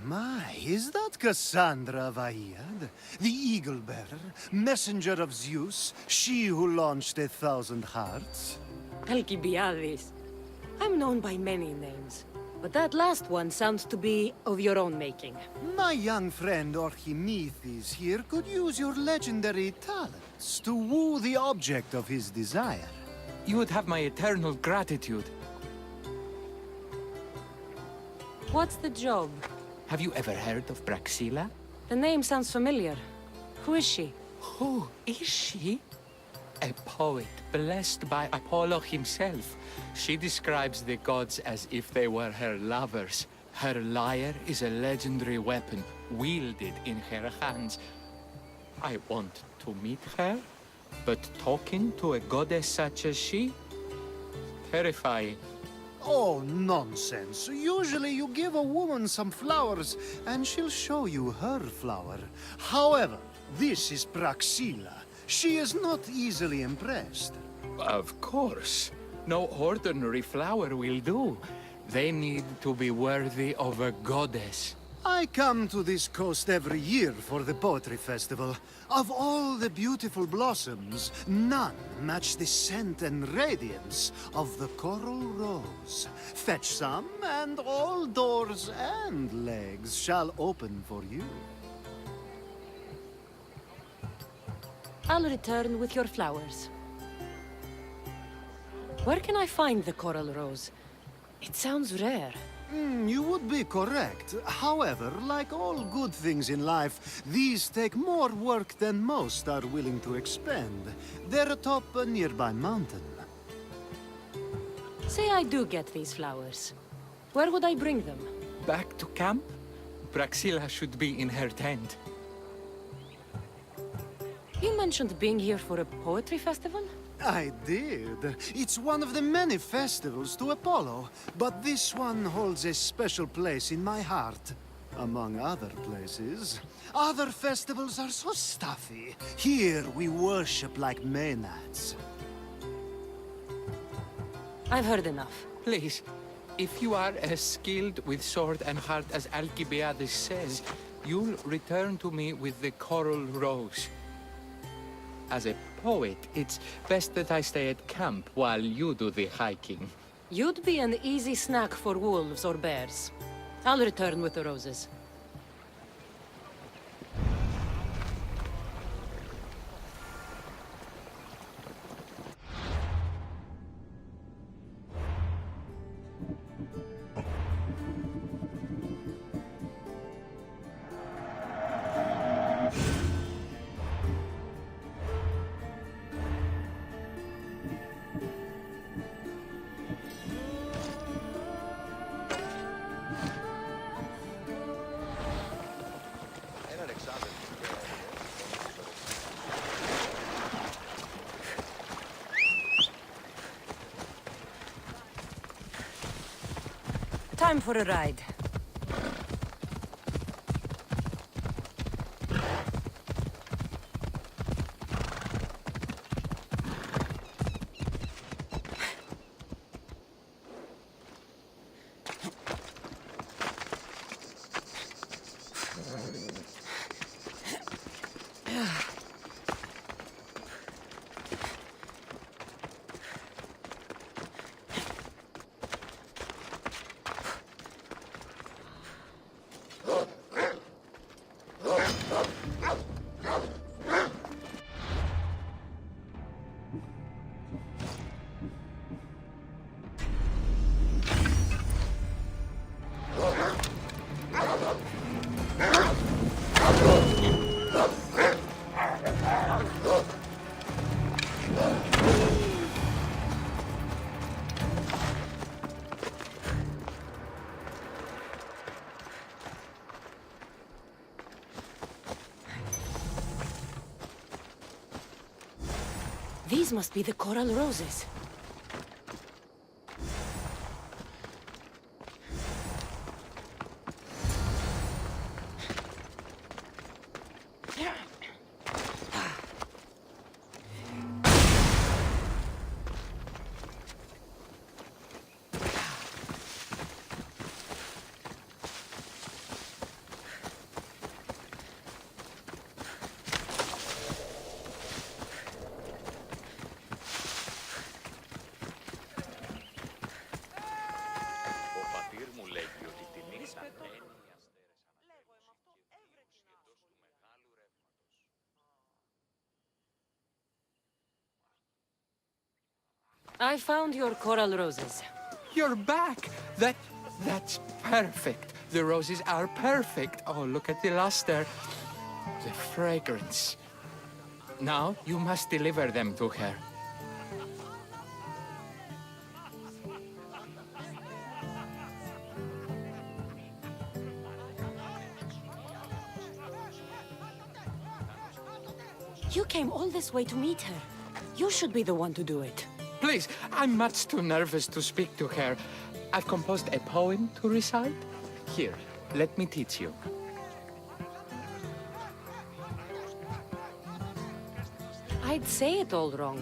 My, is that Cassandra Vaiad, the Eagle Bearer, messenger of Zeus, she who launched 1,000 hearts? Alcibiades. I'm known by many names, but that last one sounds to be of your own making. My young friend Archimedes here could use your legendary talents to woo the object of his desire. You would have my eternal gratitude. What's the job? Have you ever heard of Praxilla? The name sounds familiar. Who is she? Who is she? A poet blessed by Apollo himself. She describes the gods as if they were her lovers. Her lyre is a legendary weapon wielded in her hands. I want to meet her, but talking to a goddess such as she? Terrifying. Oh, nonsense. Usually you give a woman some flowers, and she'll show you her flower. However, this is Praxilla. She is not easily impressed. Of course. No ordinary flower will do. They need to be worthy of a goddess. I come to this coast every year for the Poetry Festival. Of all the beautiful blossoms, none match the scent and radiance of the coral rose. Fetch some, and all doors and legs shall open for you. I'll return with your flowers. Where can I find the coral rose? It sounds rare. You would be correct. However, like all good things in life, these take more work than most are willing to expend. They're atop a nearby mountain. Say I do get these flowers. Where would I bring them? Back to camp? Praxilla should be in her tent. You mentioned being here for a poetry festival? I did. It's one of the many festivals to Apollo, but this one holds a special place in my heart, among other places. Other festivals are so stuffy. Here we worship like Maenads. I've heard enough. Please, if you are as skilled with sword and heart as Alcibiades says, you'll return to me with the coral rose. As a poet, it's best that I stay at camp while you do the hiking. You'd be an easy snack for wolves or bears. I'll return with the roses. Time for a ride. These must be the coral roses. I found your coral roses. You're back! That's perfect. The roses are perfect. Oh, look at the luster. The fragrance. Now, you must deliver them to her. You came all this way to meet her. You should be the one to do it. Please, I'm much too nervous to speak to her. I've composed a poem to recite. Here, let me teach you. I'd say it all wrong.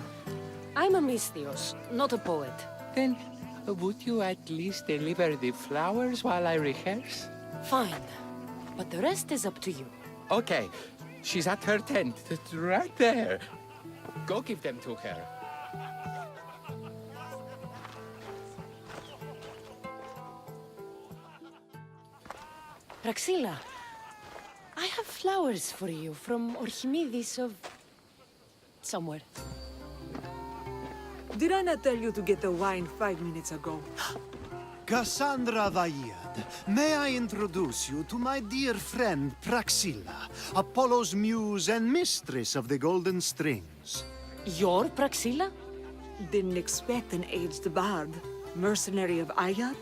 I'm a mystios, not a poet. Then, would you at least deliver the flowers while I rehearse? Fine. But the rest is up to you. Okay, she's at her tent, right there. Go give them to her. Praxilla, I have flowers for you from Archimedes of... somewhere. Did I not tell you to get the wine 5 minutes ago? Cassandra Vaiad, may I introduce you to my dear friend Praxilla, Apollo's muse and mistress of the Golden Strings. You're Praxilla? Didn't expect an aged bard. Mercenary of Ayat?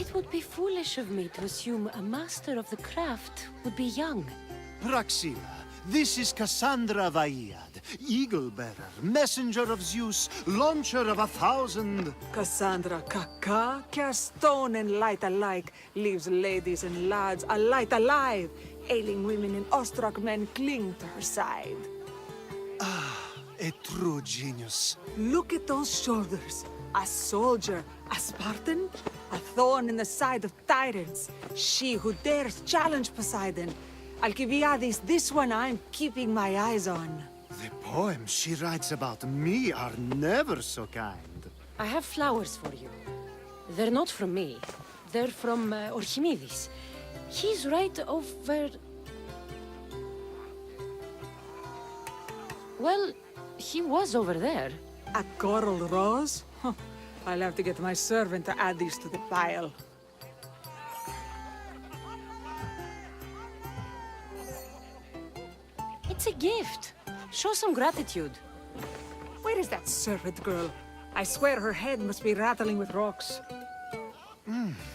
It would be foolish of me to assume a master of the craft would be young. Praxilla, this is Cassandra Vaiad, Eagle-bearer, messenger of Zeus, launcher of 1,000... Cassandra Kaka, cast stone and light alike, leaves ladies and lads alight alive. Ailing women and awestruck men cling to her side. A true genius. Look at those shoulders. A soldier, a Spartan, a thorn in the side of tyrants. She who dares challenge Poseidon. Alcibiades, this one I'm keeping my eyes on. The poems she writes about me are never so kind. I have flowers for you. They're not from me. They're from Archimedes. He's right over... Well, he was over there. A coral rose? Huh. I'll have to get my servant to add these to the pile. It's a gift. Show some gratitude. Where is that servant girl? I swear her head must be rattling with rocks.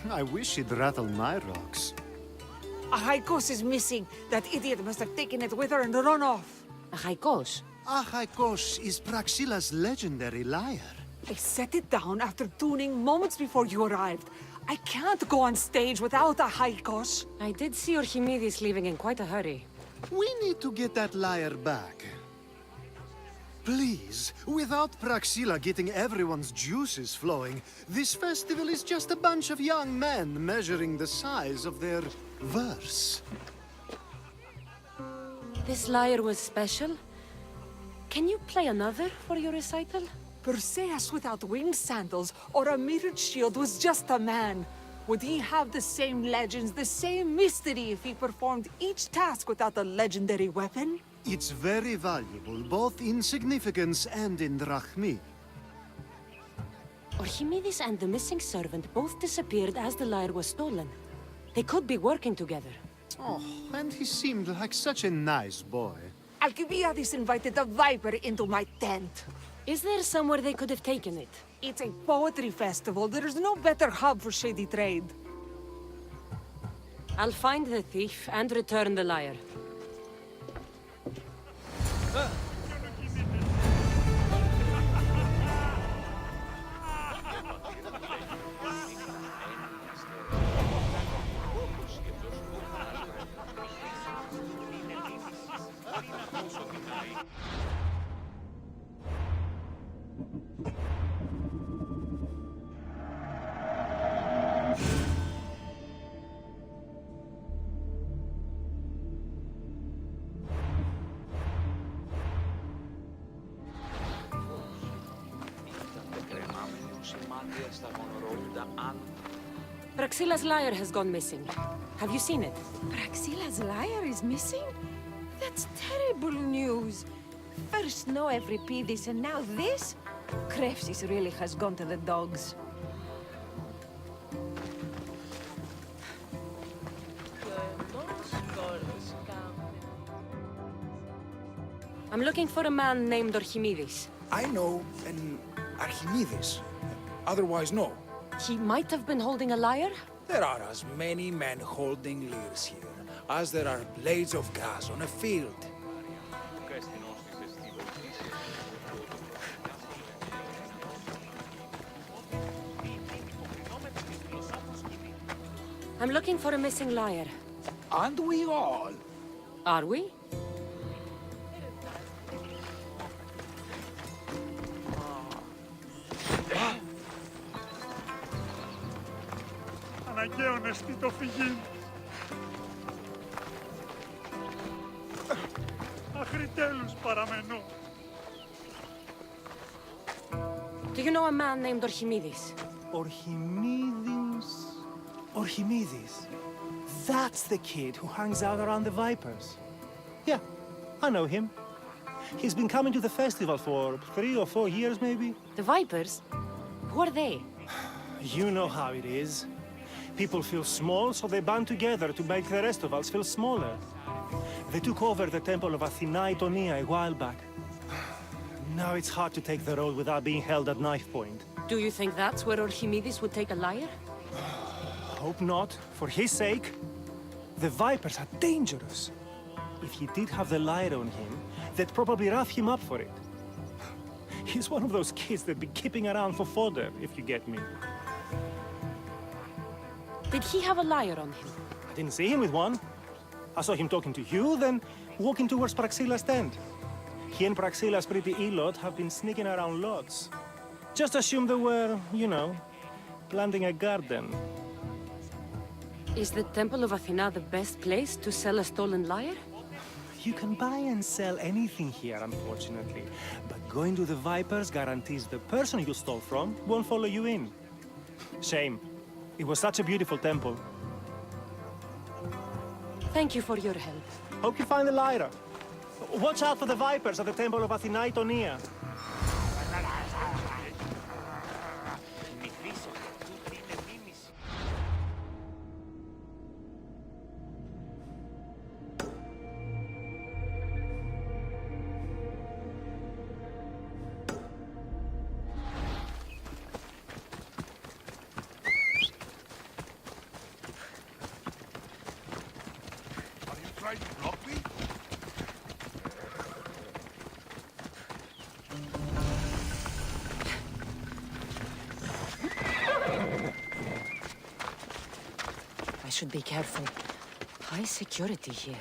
I wish she'd rattle my rocks. A Haikos is missing. That idiot must have taken it with her and run off. A haikos. Achaikos is Praxilla's legendary lyre. I set it down after tuning moments before you arrived. I can't go on stage without a Haikos. I did see Archimedes leaving in quite a hurry. We need to get that lyre back. Please, without Praxilla getting everyone's juices flowing, this festival is just a bunch of young men measuring the size of their verse. This lyre was special. Can you play another for your recital? Perseus without winged sandals or a mirrored shield was just a man. Would he have the same legends, the same mystery if he performed each task without a legendary weapon? It's very valuable, both in significance and in drachmi. Archimedes and the missing servant both disappeared as the lyre was stolen. They could be working together. Oh, and he seemed like such a nice boy. Alcibiades invited a viper into my tent. Is there somewhere they could have taken it? It's a poetry festival. There's no better hub for shady trade. I'll find the thief and return the lyre. Praxilla's lyre has gone missing. Have you seen it? Praxilla's lyre is missing? That That's terrible news. First no Evripidis and now this? Krefsis really has gone to the dogs. I'm looking for a man named Archimedes. I know an Archimedes. Otherwise, no. He might have been holding a lyre? There are as many men holding lyres here as there are blades of grass on a field. I'm looking for a missing lyre. Aren't we all? Are we? Αναγκαίων εστί το φυγήν. Αχριτέλους παραμένω. Do you know a man named Archimedes? Archimedes? Archimedes. That's the kid who hangs out around the Vipers. Yeah, I know him. He's been coming to the festival for 3 or 4 years, maybe. The Vipers? Who are they? You know how it is. People feel small, so they band together to make the rest of us feel smaller. They took over the temple of Athena Itonia a while back. Now it's hard to take the road without being held at knife point. Do you think that's where Archimedes would take a lyre? Hope not. For his sake. The Vipers are dangerous. If he did have the lyre on him, they'd probably rough him up for it. He's one of those kids that'd be keeping around for fodder, if you get me. Did he have a lyre on him? I didn't see him with one. I saw him talking to you, then walking towards Praxilla's tent. He and Praxilla's pretty elot have been sneaking around lots. Just assume they were, you know, planting a garden. Is the Temple of Athena the best place to sell a stolen lyre? You can buy and sell anything here, unfortunately. But going to the Vipers guarantees the person you stole from won't follow you in. Shame. It was such a beautiful temple. Thank you for your help. Hope you find the lyre. Watch out for the Vipers at the temple of Athena Itonia. Trying to block me? I should be careful. High security here.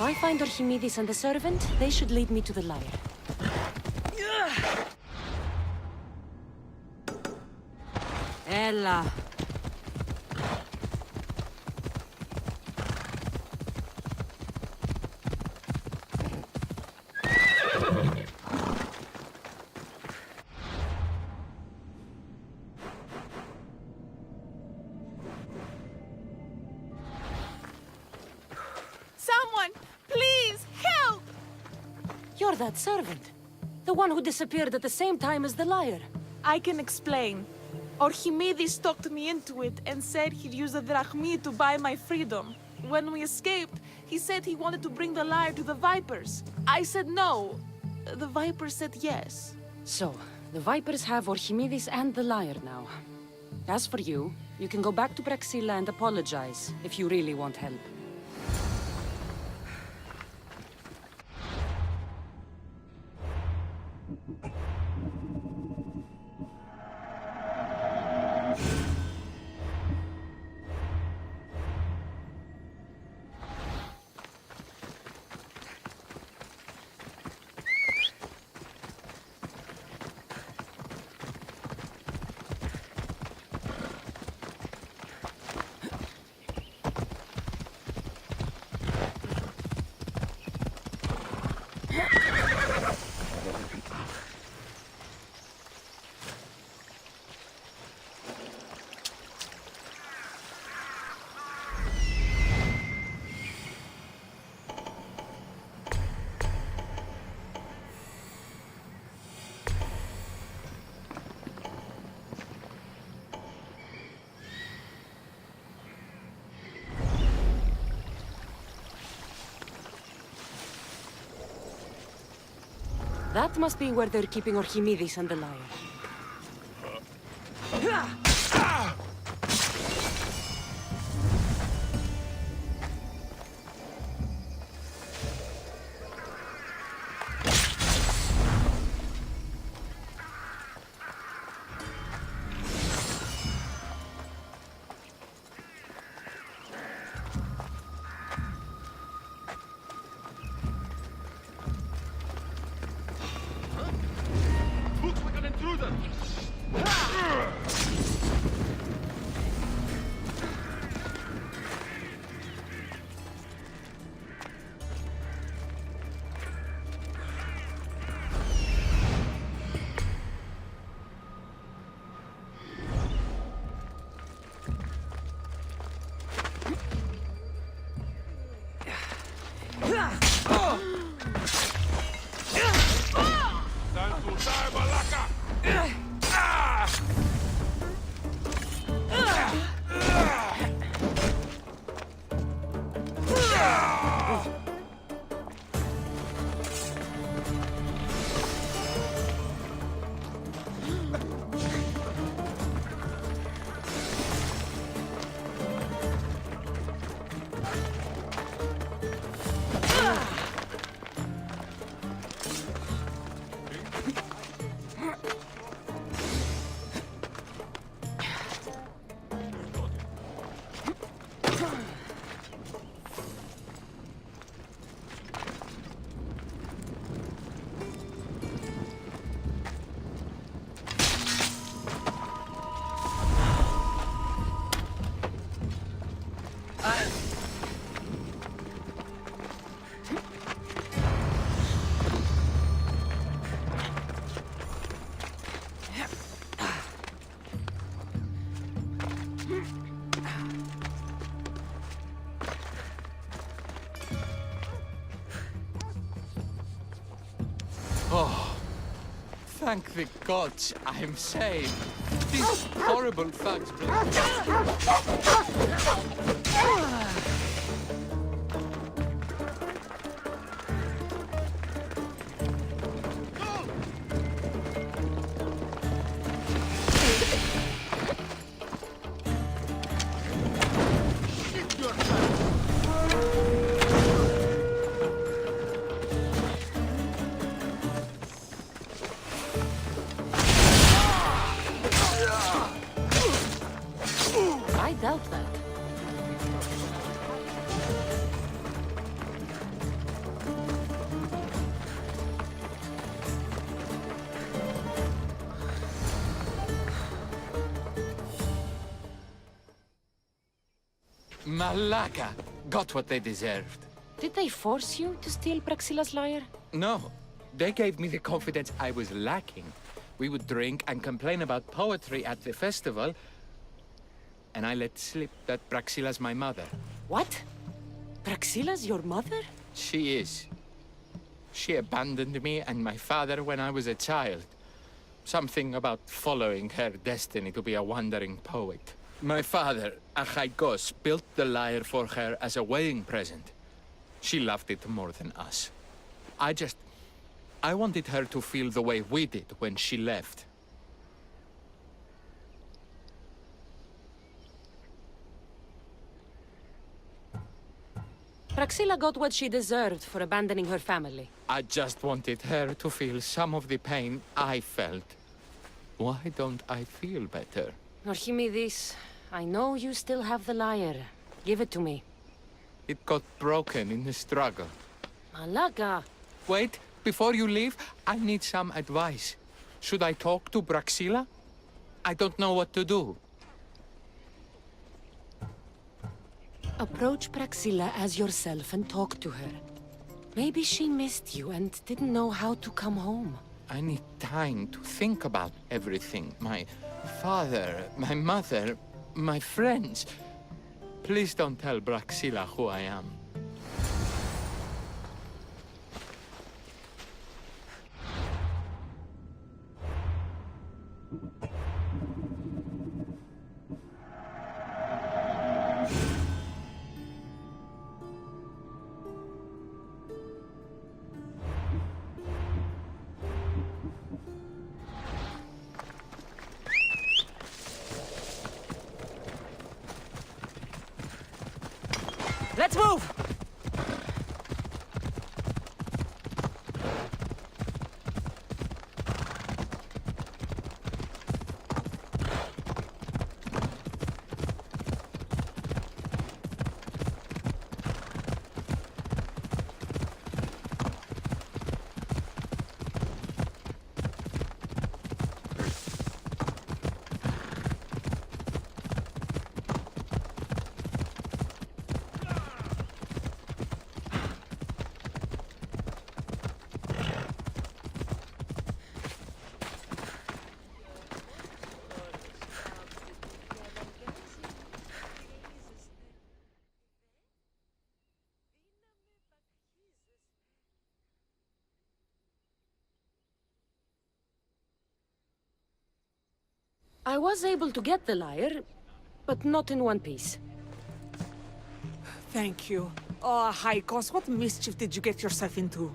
If I find Archimedes and the servant, they should lead me to the lyre. Ella. Someone, please, help! You're that servant. The one who disappeared at the same time as the lyre. I can explain. Archimedes talked me into it and said he'd use the drachmi to buy my freedom. When we escaped, he said he wanted to bring the lyre to the Vipers. I said no. The Vipers said yes. So, the Vipers have Archimedes and the lyre now. As for you, you can go back to Praxilla and apologize if you really want help. That must be where they're keeping Archimedes and the lyre. Looks like an intruder! Time to die, Malaka! Oh, thank the gods I'm saved. These horrible thugs. I doubt that. Malaka got what they deserved. Did they force you to steal Praxilla's lyre? No, they gave me the confidence I was lacking. We would drink and complain about poetry at the festival, and I let slip that Praxilla's my mother. What? Praxilla's your mother? She is. She abandoned me and my father when I was a child. Something about following her destiny to be a wandering poet. My father, Achaikos, built the lyre for her as a wedding present. She loved it more than us. I wanted her to feel the way we did when she left. Praxilla got what she deserved for abandoning her family. I just wanted her to feel some of the pain I felt. Why don't I feel better? Archimedes, I know you still have the lyre. Give it to me. It got broken in the struggle. Malaka! Wait, before you leave, I need some advice. Should I talk to Praxilla? I don't know what to do. Approach Praxilla as yourself and talk to her. Maybe she missed you and didn't know how to come home. I need time to think about everything. My father, my mother, my friends. Please don't tell Praxilla who I am. Let's move! I was able to get the lyre, but not in one piece. Thank you. Oh, Haikos, what mischief did you get yourself into?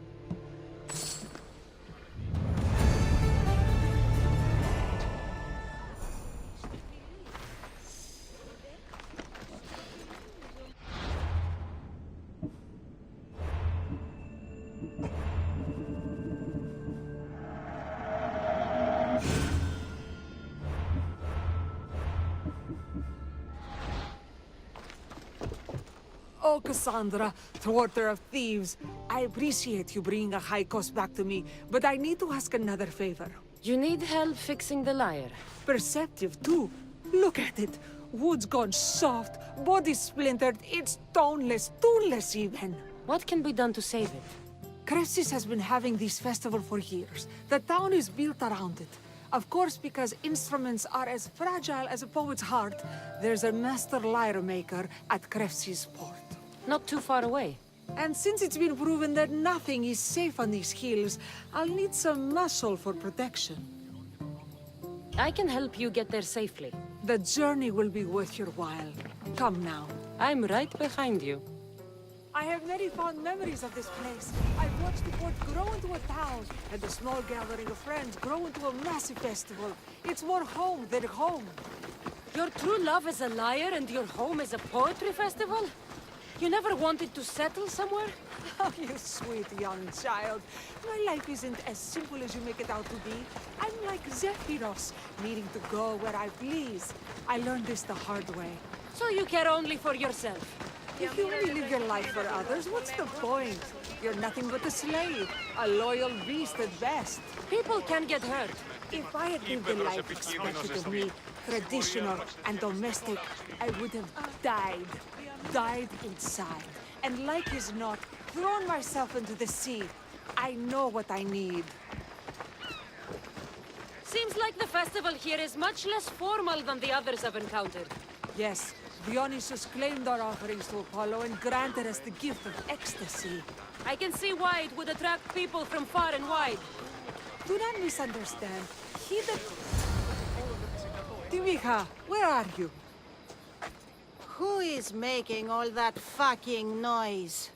Oh, Cassandra, thwarter of thieves. I appreciate you bringing a Haikos back to me, but I need to ask another favor. You need help fixing the lyre. Perceptive, too. Look at it. Wood's gone soft, body splintered, it's toneless, tuneless even. What can be done to save it? Crepsis has been having this festival for years. The town is built around it. Of course, because instruments are as fragile as a poet's heart, there's a master lyre maker at Crepsis port. Not too far away. And since it's been proven that nothing is safe on these hills, I'll need some muscle for protection. I can help you get there safely. The journey will be worth your while. Come now. I'm right behind you. I have many fond memories of this place. I've watched the port grow into a town, and a small gathering of friends grow into a massive festival. It's more home than home. Your true love is a lyre and your home is a poetry festival? You never wanted to settle somewhere? Oh, you sweet young child. My life isn't as simple as you make it out to be. I'm like Zephyros, needing to go where I please. I learned this the hard way. So you care only for yourself? If you only live your life for others, what's the point? You're nothing but a slave, a loyal beast at best. People can get hurt. If I had lived the life expected of me, traditional and domestic, I would have died. died inside, and like as not, thrown myself into the sea. I know what I need. Seems like the festival here is much less formal than the others I've encountered. Yes, Dionysus claimed our offerings to Apollo and granted us the gift of ecstasy. I can see why it would attract people from far and wide. Do not misunderstand. He that... Timiha, where are you? Who is making all that fucking noise?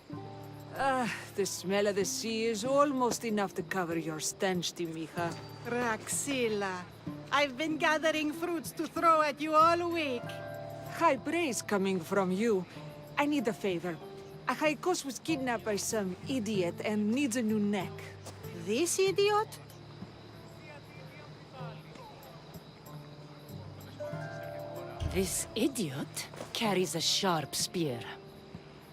The smell of the sea is almost enough to cover your stench, Timiha. Praxilla, I've been gathering fruits to throw at you all week. High praise coming from you. I need a favor. A Haikos was kidnapped by some idiot and needs a new neck. This idiot? This idiot carries a sharp spear.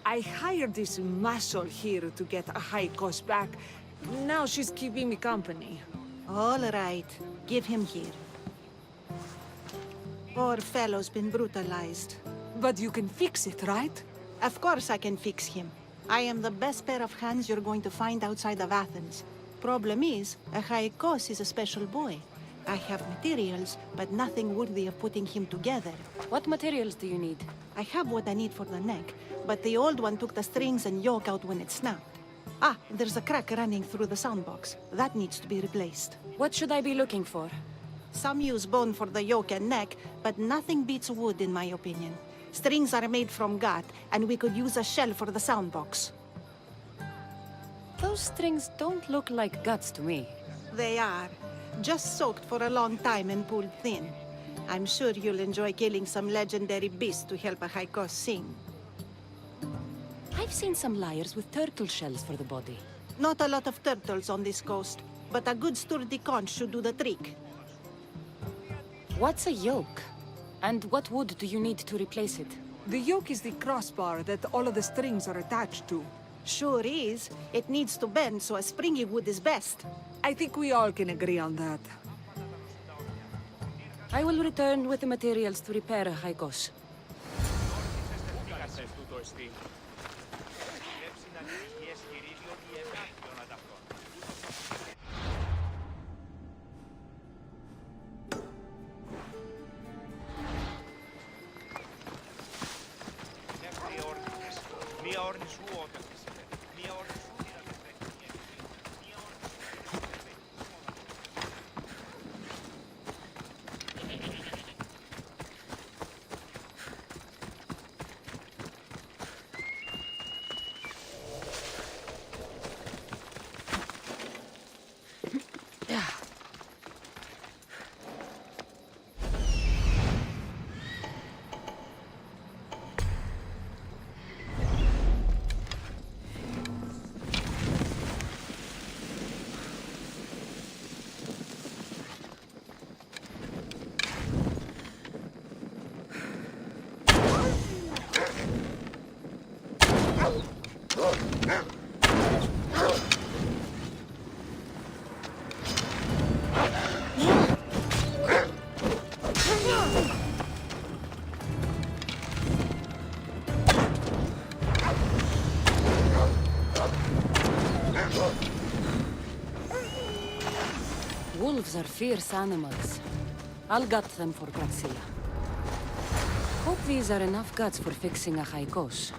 I hired this muscle here to get a Haikos back. Now she's keeping me company. All right, give him here. Poor fellow's been brutalized. But you can fix it, right? Of course I can fix him. I am the best pair of hands you're going to find outside of Athens. Problem is, a Haikos is a special boy. I have materials, but nothing worthy of putting him together. What materials do you need? I have what I need for the neck, but the old one took the strings and yoke out when it snapped. Ah, there's a crack running through the soundbox. That needs to be replaced. What should I be looking for? Some use bone for the yoke and neck, but nothing beats wood in my opinion. Strings are made from gut, and we could use a shell for the soundbox. Those strings don't look like guts to me. They are. Just soaked for a long time and pulled thin. I'm sure you'll enjoy killing some legendary beast to help a Haikos sing. I've seen some lyres with turtle shells for the body. Not a lot of turtles on this coast, but a good sturdy conch should do the trick. What's a yoke? And what wood do you need to replace it? The yoke is the crossbar that all of the strings are attached to. Sure is. It needs to bend, so a springy wood is best. I think we all can agree on that. I will return with the materials to repair a Haikos. Wolves are fierce animals. I'll gut them for Praxilla. Hope these are enough guts for fixing a Haikos.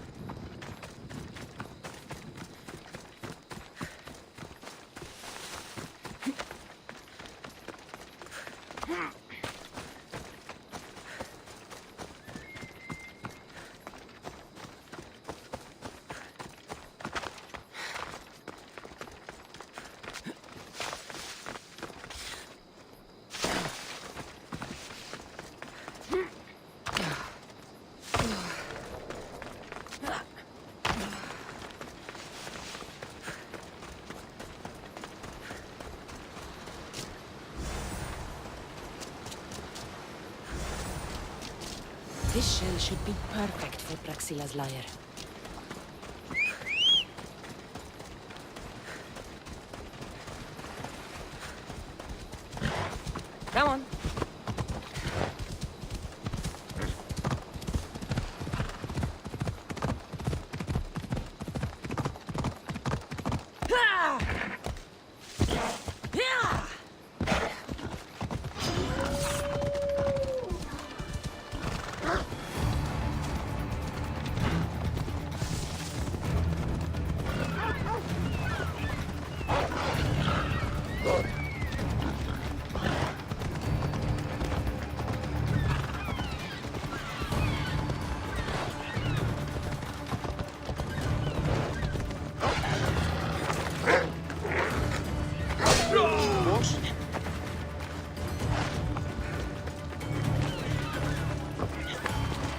This shell should be perfect for Praxilla's lyre. Come on.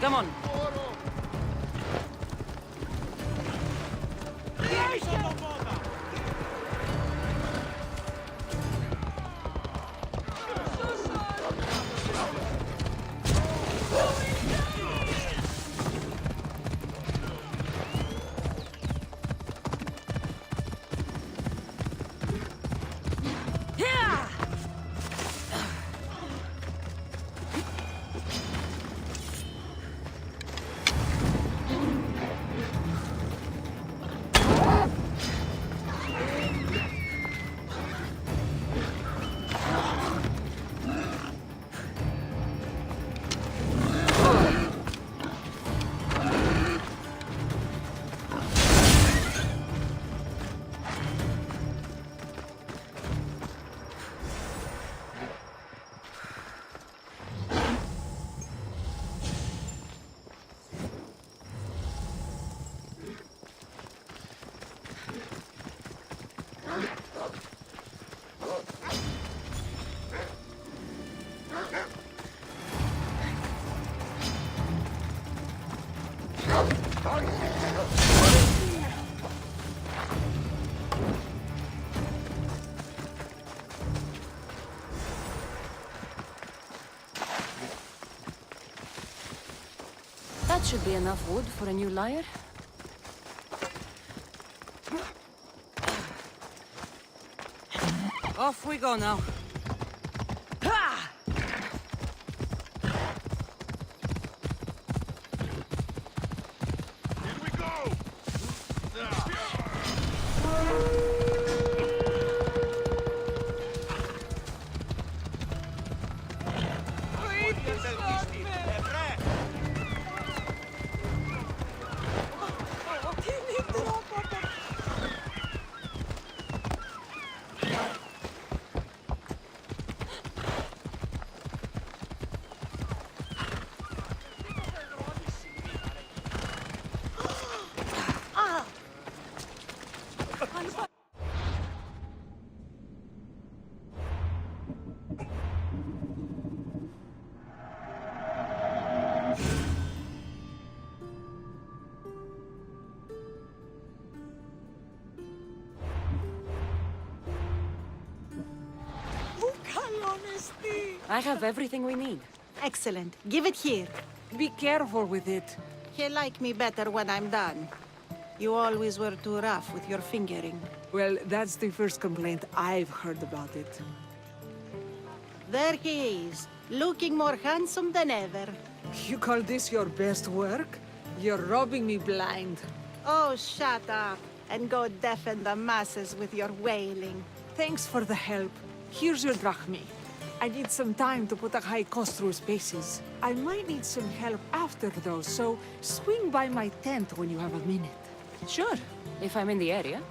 Come on. That should be enough wood for a new lyre. Off we go now. Ha! Here we go! I have everything we need. Excellent. Give it here. Be careful with it. He'll like me better when I'm done. You always were too rough with your fingering. Well, that's the first complaint I've heard about it. There he is, looking more handsome than ever. You call this your best work? You're robbing me blind. Oh, shut up, and go deafen the masses with your wailing. Thanks for the help. Here's your drachmi. I need some time to put a high cost through spaces. I might need some help after though, so swing by my tent when you have a minute. Sure, if I'm in the area.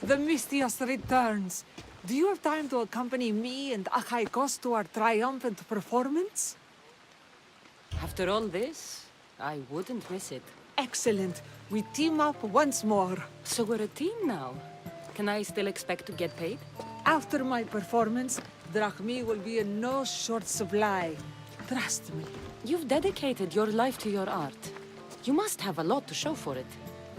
The Mistios returns. Do you have time to accompany me and Achaikos to our triumphant performance? After all this, I wouldn't miss it. Excellent. We team up once more. So we're a team now. Can I still expect to get paid? After my performance, drachmi will be in no short supply. Trust me. You've dedicated your life to your art. You must have a lot to show for it.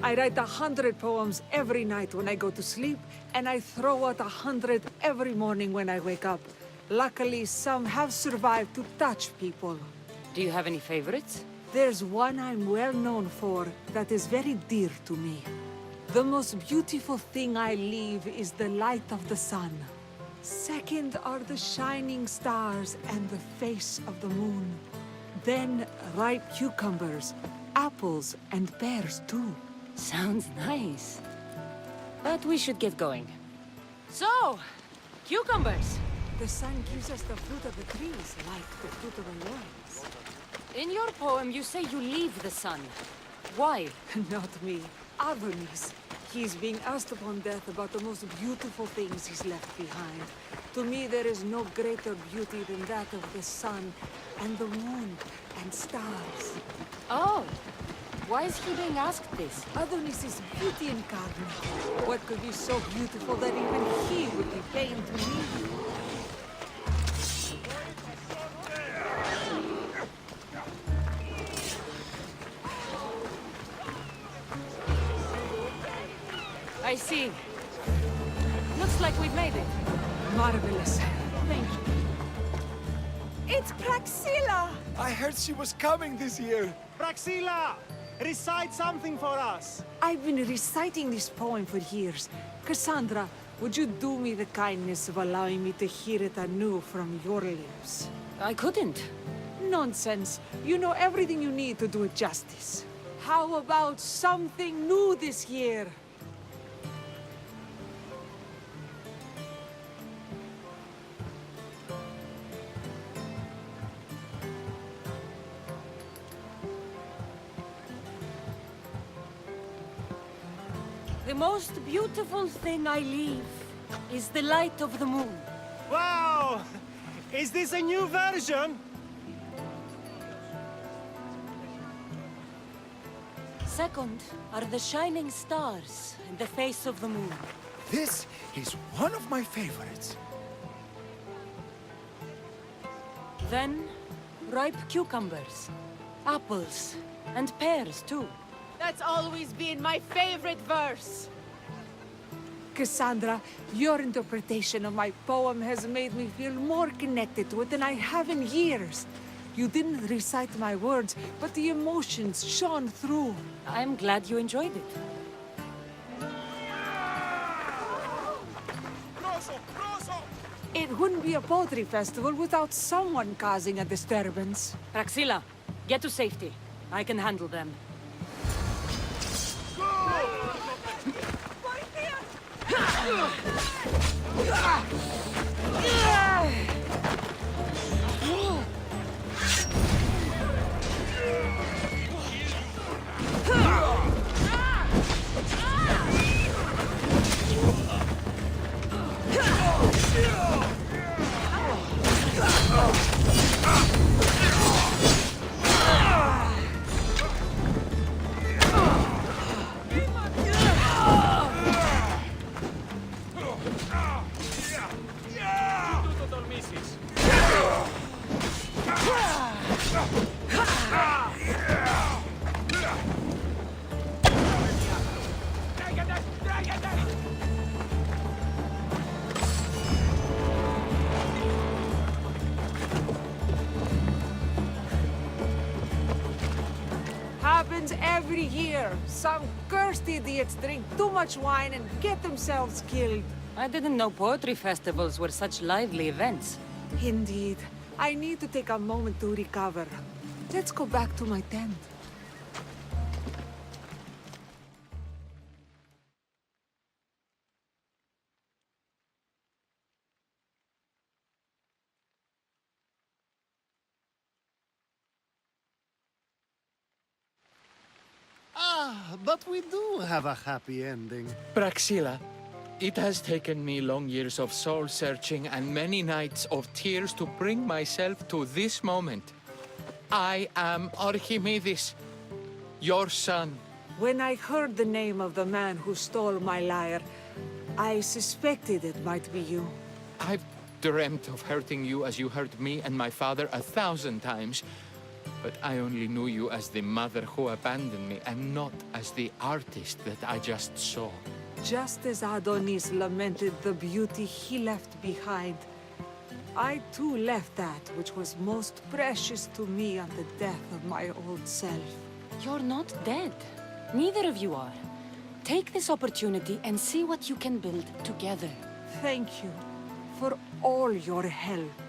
I write 100 poems every night when I go to sleep, and I throw out 100 every morning when I wake up. Luckily, some have survived to touch people. Do you have any favorites? There's one I'm well known for that is very dear to me. The most beautiful thing I leave is the light of the sun. Second are the shining stars and the face of the moon. Then ripe cucumbers, apples, and pears too. Sounds nice. But we should get going. So, cucumbers. The sun gives us the fruit of the trees, like the fruit of the loins. In your poem, you say you leave the sun. Why? Not me. Adonis. He's being asked upon death about the most beautiful things he's left behind. To me, there is no greater beauty than that of the sun, and the moon, and stars. Oh, why is he being asked this? Adonis is beauty incarnate. What could be so beautiful that even he would be pain to me? I see. Looks like we've made it. Marvelous. Thank you. It's Praxilla! I heard she was coming this year. Praxilla! Recite something for us! I've been reciting this poem for years. Cassandra, would you do me the kindness of allowing me to hear it anew from your lips? I couldn't. Nonsense. You know everything you need to do it justice. How about something new this year? The most beautiful thing I leave is the light of the moon. Wow! Is this a new version? Second are the shining stars and the face of the moon. This is one of my favorites. Then, ripe cucumbers, apples, and pears too. That's always been my favorite verse. Cassandra, your interpretation of my poem has made me feel more connected to it than I have in years. You didn't recite my words, but the emotions shone through. I'm glad you enjoyed it. It wouldn't be a poetry festival without someone causing a disturbance. Praxilla, get to safety. I can handle them. Happens every year. Some cursed idiots drink too much wine and get themselves killed. I didn't know poetry festivals were such lively events. Indeed. I need to take a moment to recover. Let's go back to my tent. But we do have a happy ending. Praxilla, it has taken me long years of soul-searching and many nights of tears to bring myself to this moment. I am Archimedes, your son. When I heard the name of the man who stole my lyre, I suspected it might be you. I've dreamt of hurting you as you hurt me and my father 1,000 times. But I only knew you as the mother who abandoned me, and not as the artist that I just saw. Just as Adonis lamented the beauty he left behind, I too left that which was most precious to me on the death of my old self. You're not dead. Neither of you are. Take this opportunity and see what you can build together. Thank you for all your help.